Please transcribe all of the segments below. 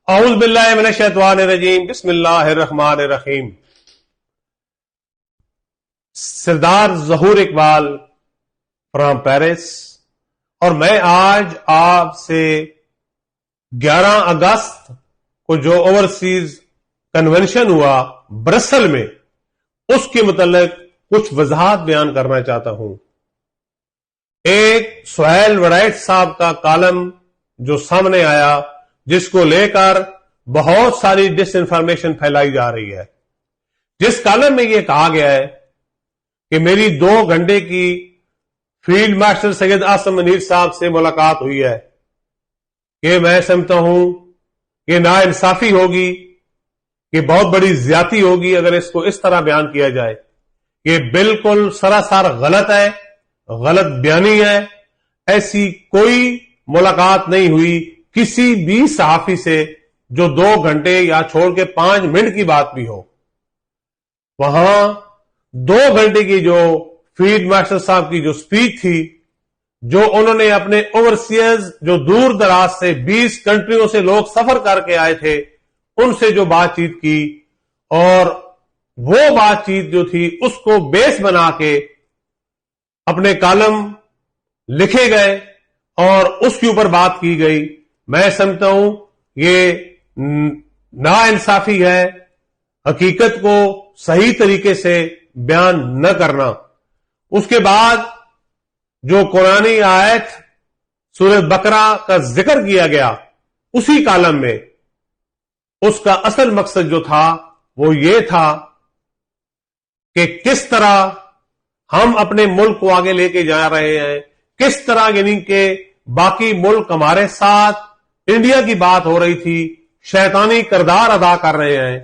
اعوذ باللہ من الشیطان الرجیم بسم اللہ الرحمن الرحیم۔ سردار ظہور اقبال فرام پیرس، اور میں آج آپ سے 11 اگست کو جو اوورسیز کنونشن ہوا برسل میں، اس کے متعلق کچھ وضاحت بیان کرنا چاہتا ہوں۔ ایک سہیل وڑائٹ صاحب کا کالم جو سامنے آیا، جس کو لے کر بہت ساری ڈس انفارمیشن پھیلائی جا رہی ہے، جس کالم میں یہ کہا گیا ہے کہ میری 2 گھنٹے کی فیلڈ مارشل سید عاصم منیر صاحب سے ملاقات ہوئی ہے کہ میں سمجھتا ہوں کہ ناانصافی ہوگی، کہ بہت بڑی زیادتی ہوگی اگر اس کو اس طرح بیان کیا جائے۔ یہ بالکل سراسر غلط ہے، غلط بیانی ہے۔ ایسی کوئی ملاقات نہیں ہوئی کسی بھی صحافی سے جو 2 گھنٹے یا چھوڑ کے 5 منٹ کی بات بھی ہو۔ وہاں 2 گھنٹے کی جو فیلڈ مارشل صاحب کی جو سپیچ تھی، جو انہوں نے اپنے اوورسیز جو دور دراز سے 20 کنٹریوں سے لوگ سفر کر کے آئے تھے، ان سے جو بات چیت کی، اور وہ بات چیت جو تھی اس کو بیس بنا کے اپنے کالم لکھے گئے اور اس کے اوپر بات کی گئی۔ میں سمجھتا ہوں یہ ناانصافی ہے، حقیقت کو صحیح طریقے سے بیان نہ کرنا۔ اس کے بعد جو قرآنی آیت سورہ بقرہ کا ذکر کیا گیا اسی کالم میں، اس کا اصل مقصد جو تھا وہ یہ تھا کہ کس طرح ہم اپنے ملک کو آگے لے کے جا رہے ہیں، کس طرح یعنی کہ باقی ملک ہمارے ساتھ، انڈیا کی بات ہو رہی تھی، شیطانی کردار ادا کر رہے ہیں،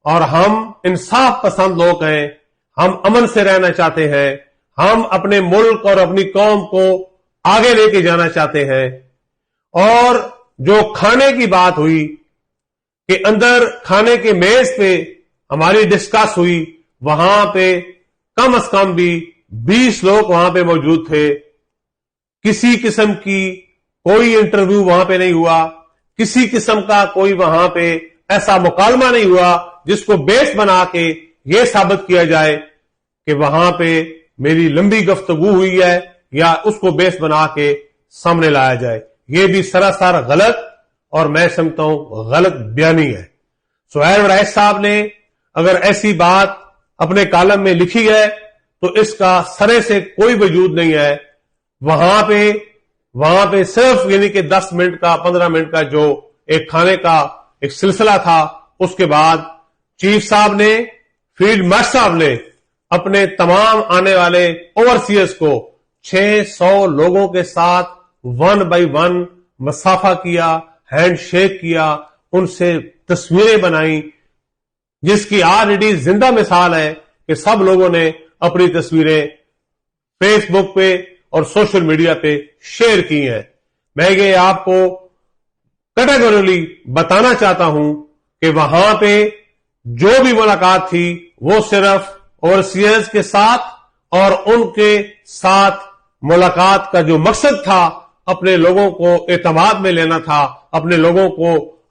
اور ہم انصاف پسند لوگ ہیں، ہم امن سے رہنا چاہتے ہیں، ہم اپنے ملک اور اپنی قوم کو آگے لے کے جانا چاہتے ہیں۔ اور جو کھانے کی بات ہوئی کہ اندر کھانے کے میز پہ ہماری ڈسکس ہوئی، وہاں پہ کم از کم بھی 20 لوگ وہاں پہ موجود تھے۔ کسی قسم کی کوئی انٹرویو وہاں پہ نہیں ہوا، کسی قسم کا کوئی وہاں پہ ایسا مکالمہ نہیں ہوا جس کو بیس بنا کے یہ ثابت کیا جائے کہ وہاں پہ میری لمبی گفتگو ہوئی ہے، یا اس کو بیس بنا کے سامنے لایا جائے۔ یہ بھی سراسر غلط اور میں سمجھتا ہوں غلط بیانی ہے۔ سہیل وڑائٹ صاحب نے اگر ایسی بات اپنے کالم میں لکھی ہے تو اس کا سرے سے کوئی وجود نہیں ہے۔ وہاں پہ صرف یعنی کہ 10 منٹ کا 15 منٹ کا جو ایک کھانے کا ایک سلسلہ تھا، اس کے بعد چیف صاحب نے، فیلڈ مارشل صاحب نے اپنے تمام آنے والے اوورسیئرز کو 600 لوگوں کے ساتھ 1 بائی 1 مصافحہ کیا، ہینڈ شیک کیا، ان سے تصویریں بنائیں، جس کی آلریڈی زندہ مثال ہے کہ سب لوگوں نے اپنی تصویریں فیس بک پہ اور سوشل میڈیا پہ شیئر کی ہیں۔ میں یہ آپ کو کیٹیگوریلی بتانا چاہتا ہوں کہ وہاں پہ جو بھی ملاقات تھی وہ صرف اوورسیئرز کے ساتھ، اور ان کے ساتھ ملاقات کا جو مقصد تھا اپنے لوگوں کو اعتماد میں لینا تھا، اپنے لوگوں کو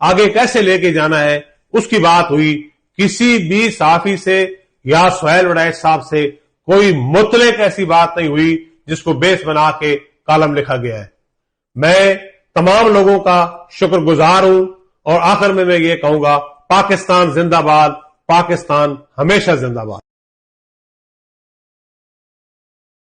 آگے کیسے لے کے جانا ہے، اس کی بات ہوئی۔ کسی بھی صحافی سے یا سہیل وڑائٹ صاحب سے کوئی مطلق ایسی بات نہیں ہوئی جس کو بیس بنا کے کالم لکھا گیا ہے۔ میں تمام لوگوں کا شکر گزار ہوں، اور آخر میں یہ کہوں گا، پاکستان زندہ باد، پاکستان ہمیشہ زندہ باد۔